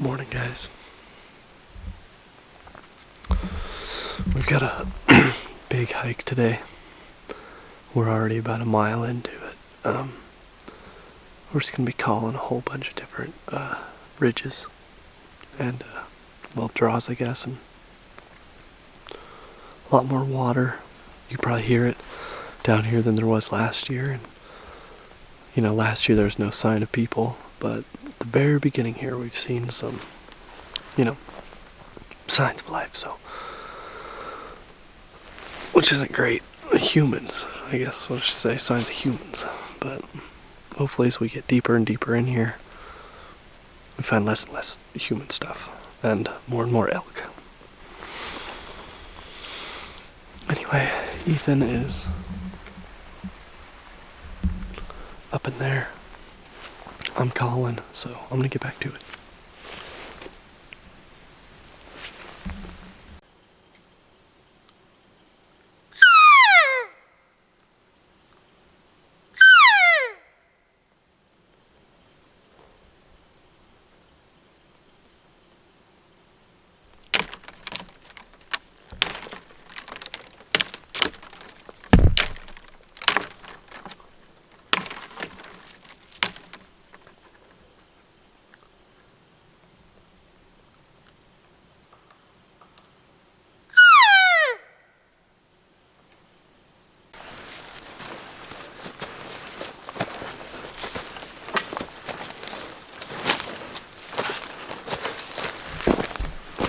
Morning, guys. We've got a big hike today. We're already about a mile into it. We're just gonna be calling a whole bunch of different ridges and draws, I guess, and a lot more water. You can probably hear it down here than there was last year. And last year there was no sign of people, but at the very beginning here we've seen some, signs of life. So, which isn't great. Humans, I guess I should say, signs of humans. But hopefully, as we get deeper and deeper in here, we find less and less human stuff and more elk. Anyway, Ethan is up in there. I'm calling, so I'm gonna get back to it.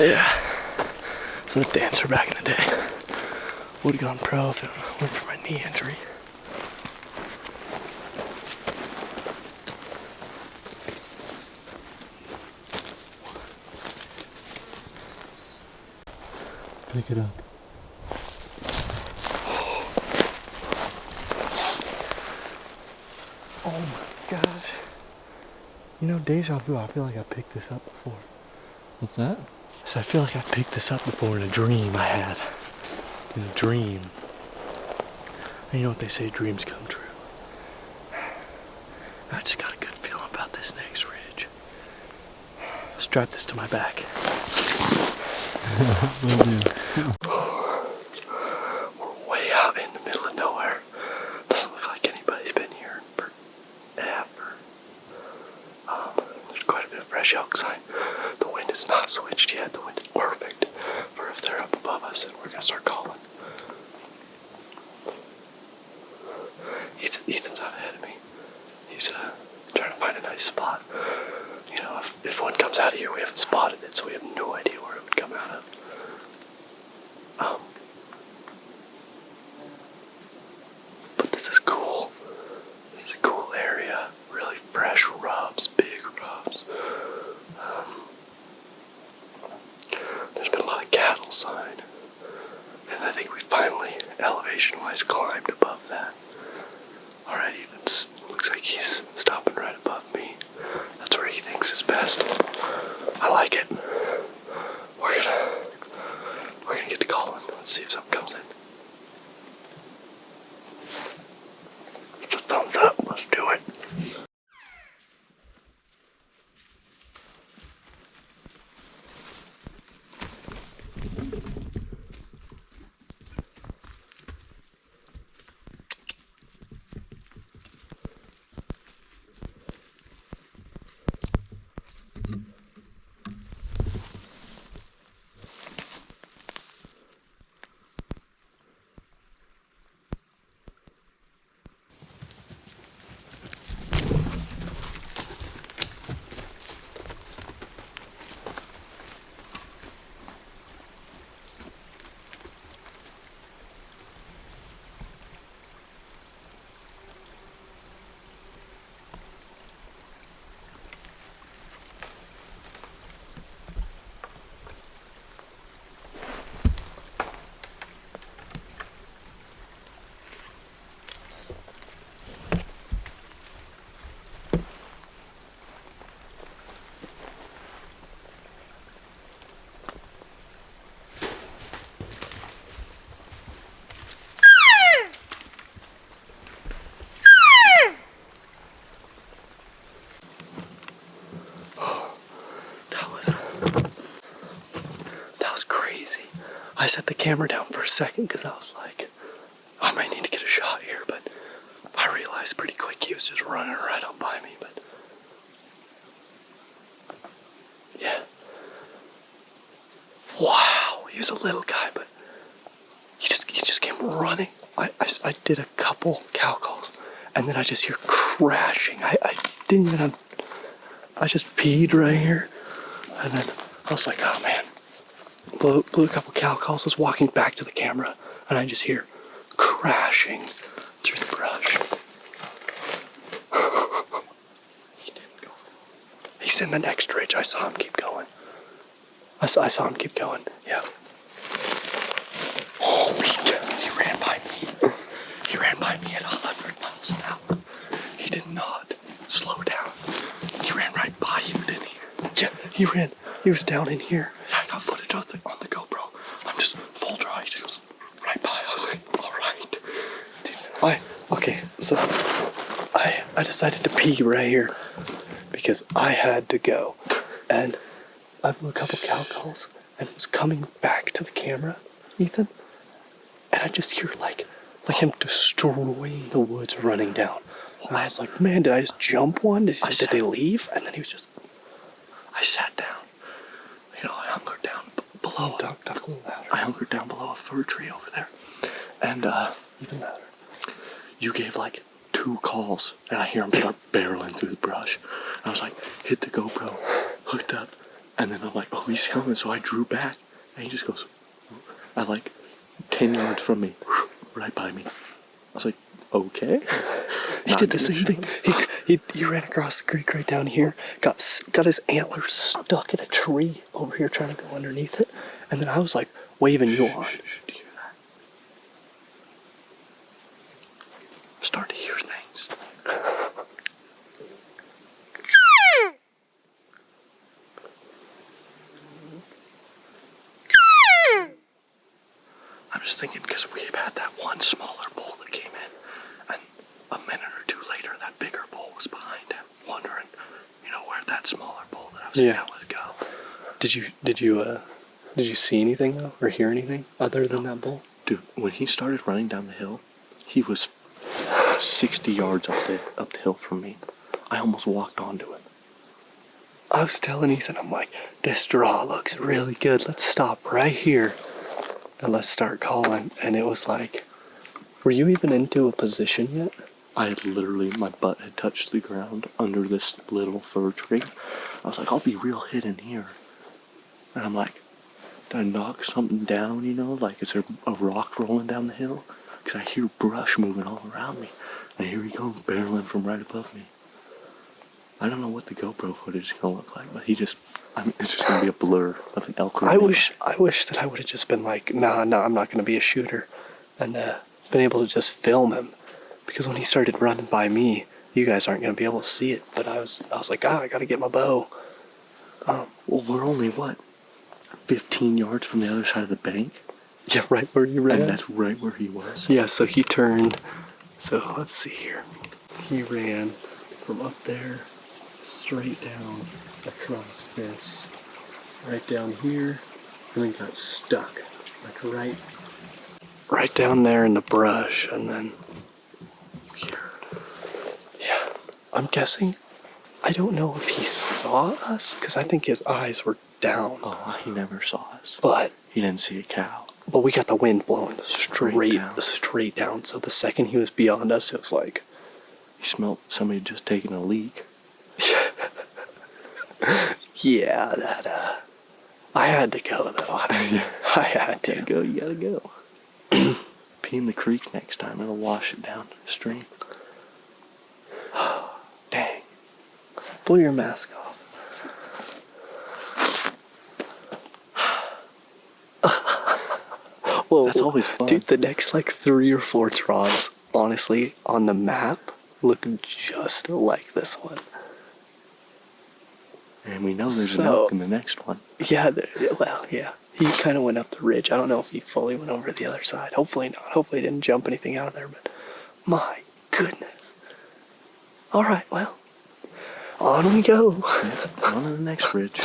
Yeah, I was a dancer back in the day. Would have gone pro if it weren't for my knee injury. Pick it up. Oh my gosh. Deja vu, I feel like I picked this up before. What's that? So I feel like I picked this up before in a dream I had. In a dream. And you know what they say, dreams come true. I just got a good feeling about this next ridge. Strap this to my back. Will do. We're way out in the middle of nowhere. Doesn't look like anybody's been here forever. There's quite a bit of fresh elk sign. The wind is not switched yet. The wind is perfect for if they're up above us, and we're gonna start calling. Ethan's out ahead of me. He's trying to find a nice spot. If one comes out of here, we haven't spotted it, so we have no idea where it would come out of. But this is cool. This is a cool area. Really fresh rubs, big rubs. There's been a lot of cattle sign. And I think we finally, elevation-wise, climbed above that. Alright, Ethan looks like he's stopping right above me. That's where he thinks is best. I like it. We're gonna get to calling. Let's see if something comes in. It's a thumbs up. Let's do it. camera down for a second because I was like, I might need to get a shot here, but I realized pretty quick he was just running right up by me, but yeah. Wow, he was a little guy, but he just came running. I did a couple cow calls, and then I just hear crashing. I didn't even, I just peed right here, and then I was like, oh man. Blew a couple cow calls, was walking back to the camera, and I just hear crashing through the brush. He didn't go. He's in the next ridge. I saw him keep going. I saw him keep going. Yeah. Holy cow. He ran by me. He ran by me at 100 miles an hour. He did not slow down. He ran right by you, didn't he? Yeah, he ran. He was down in here. Yeah, I got footage on the GoPro. I'm just full dry. He was right by. I was like, all right. Dude, okay, so I decided to pee right here because I had to go. And I blew a couple cow calls and was coming back to the camera, Ethan. And I just hear like him destroying the woods running down. And I was like, man, did I just jump one? Did they leave? And then he was just... I sat down. You know, I hunkered down below. Duck a little louder. I hunkered down below a fir tree over there. And, even louder. You gave like 2 calls, and I hear him start barreling through the brush. And I was like, hit the GoPro, hooked up, and then I'm like, oh, he's coming. So I drew back, and he just goes, at like 10 yards from me, right by me. I was like, okay. He did the same thing. He ran across the creek right down here, got his antlers stuck in a tree over here trying to go underneath it, and then I was like waving you on. Do you hear that? I'm starting to hear things. I'm just thinking because we've had that one smaller bull that came in, and a minute or two later, that bigger bull was behind him, wondering, you know, where that smaller bull that I was hanging out with go. Did you see anything though, or hear anything other than that bull? Dude, when he started running down the hill, he was 60 yards up the hill from me. I almost walked onto it. I was telling Ethan, I'm like, this draw looks really good. Let's stop right here and let's start calling. And it was like, were you even into a position yet? I had literally, my butt had touched the ground under this little fir tree. I was like, I'll be real hidden here. And I'm like, did I knock something down, you know? Like, is there a rock rolling down the hill? Because I hear brush moving all around me. And here he goes, barreling from right above me. I don't know what the GoPro footage is going to look like, but it's just going to be a blur of an elk. I wish that I would have just been like, nah, I'm not going to be a shooter. And been able to just film him. Because when he started running by me, you guys aren't going to be able to see it. But I was like, I got to get my bow. Well, we're only, 15 yards from the other side of the bank? Yeah, right where you ran. And that's right where he was. Yeah, so he turned. So let's see here. He ran from up there, straight down, across this, right down here, and then got stuck. Like right down there in the brush, and then here. Yeah, I'm guessing. I don't know if he saw us, because I think his eyes were down. Oh, he never saw us. But he didn't see a cow. But we got the wind blowing straight down. So the second he was beyond us, it was like... He smelled somebody just taking a leak. Yeah, that, I had to go, though. I had to. You gotta go. Pee in the creek next time. It'll wash it down the stream. Dang. Pull your mask off. Whoa, that's always fun. Dude, the next 3 or 4 draws, honestly, on the map, look just like this one. And we know there's an elk in the next one. Yeah, yeah. He kind of went up the ridge. I don't know if he fully went over the other side. Hopefully not. Hopefully he didn't jump anything out of there, but my goodness. All right, well, on we go. Yeah, on to the next ridge.